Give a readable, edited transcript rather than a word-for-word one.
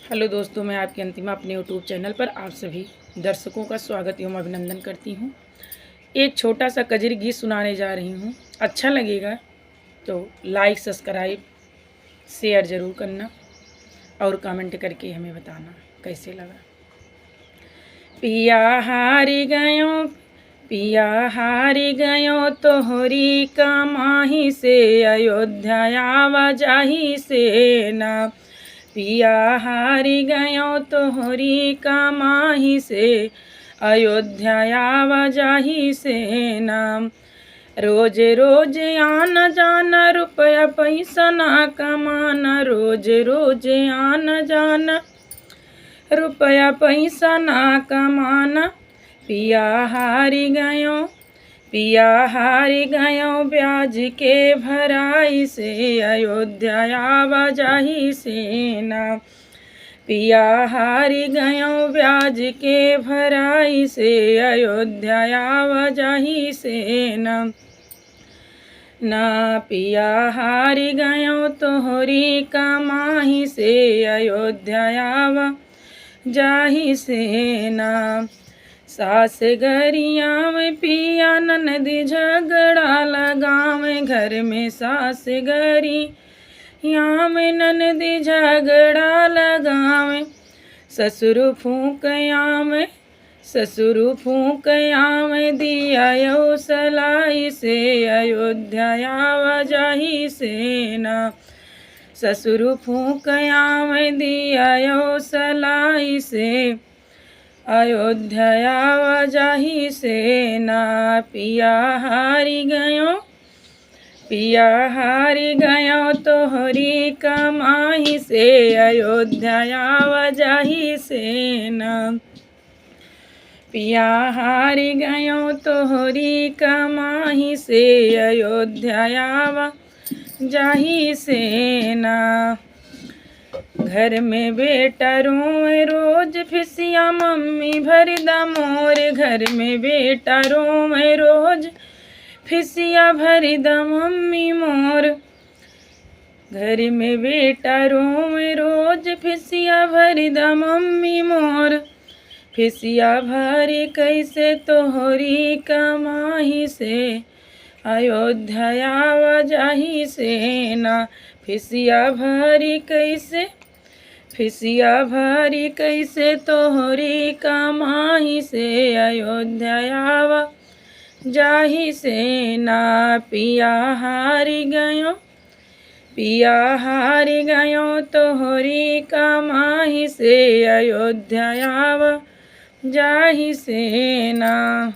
Hello दोस्तों, मैं आपकी अंतिमा अपने यूट्यूब चैनल पर आप सभी दर्शकों का स्वागत एवं अभिनंदन करती हूँ। एक छोटा सा कजरी गीत सुनाने जा रही हूँ। अच्छा लगेगा तो लाइक, सब्सक्राइब, शेयर ज़रूर करना और कमेंट करके हमें बताना कैसे लगा। पिया हारी गयो, पिया हारी गयो तोहरी कमाही से, अयोध्या आवाजाही से ना। पिया हारी गयो तोहरी कमाही से, अयोध्या आवाजाही से नाम। रोज रोज आना जाना, रुपया पैसा ना कमाना, रोज रोज आना जाना, रुपया पैसा ना कमाना। पिया हारी गयो, पिया हारी गयो ब्याज के भराई से, अयोध्या आवाजाही से ना। पिया हारी गयो ब्याज के भराई से, अयोध्या आवाजाही से ना। ना पिया हारी गयो तोहरी कमाही से, अयोध्या आवाजाही से ना। सास गरिया में पिया ननदी झगड़ा लगावे, घर में सास गरिया में ननदी झगड़ा लगावे। ससुर फूकया में, ससुर फूकया में दिया यो सलाई से, अयोध्या आवाजाही से ना। ससुर फूकया में दिया यो सलाई से, अयोध्या आवाजाही से ना। पिया हारी गयो, पिया हारी गयो तोहरी कमाही से, अयोध्या आवाजाही से ना। पिया हारी गयो तोहरी कमाही से, अयोध्या आवाजाही से ना। घर में बेटा रोए रोज फिसिया मम्मी भर द मोर, घर में बेटा रोए रोज फिसिया भर द मम्मी मोर। घर में बेटा रोए रोज फिसिया भर द मम्मी मोर। फिसिया भरी कैसे तोहरी कमाही से, अयोध्या आवाजाही से ना। फिसिया भरी कैसे, फिसिया भरी कैसे तोहरी कमाही से, अयोध्या आवाजाही से ना। पिया हारी गयो, पिया हारी गयो तोहरी कमाही से, अयोध्या आवाजाही से ना।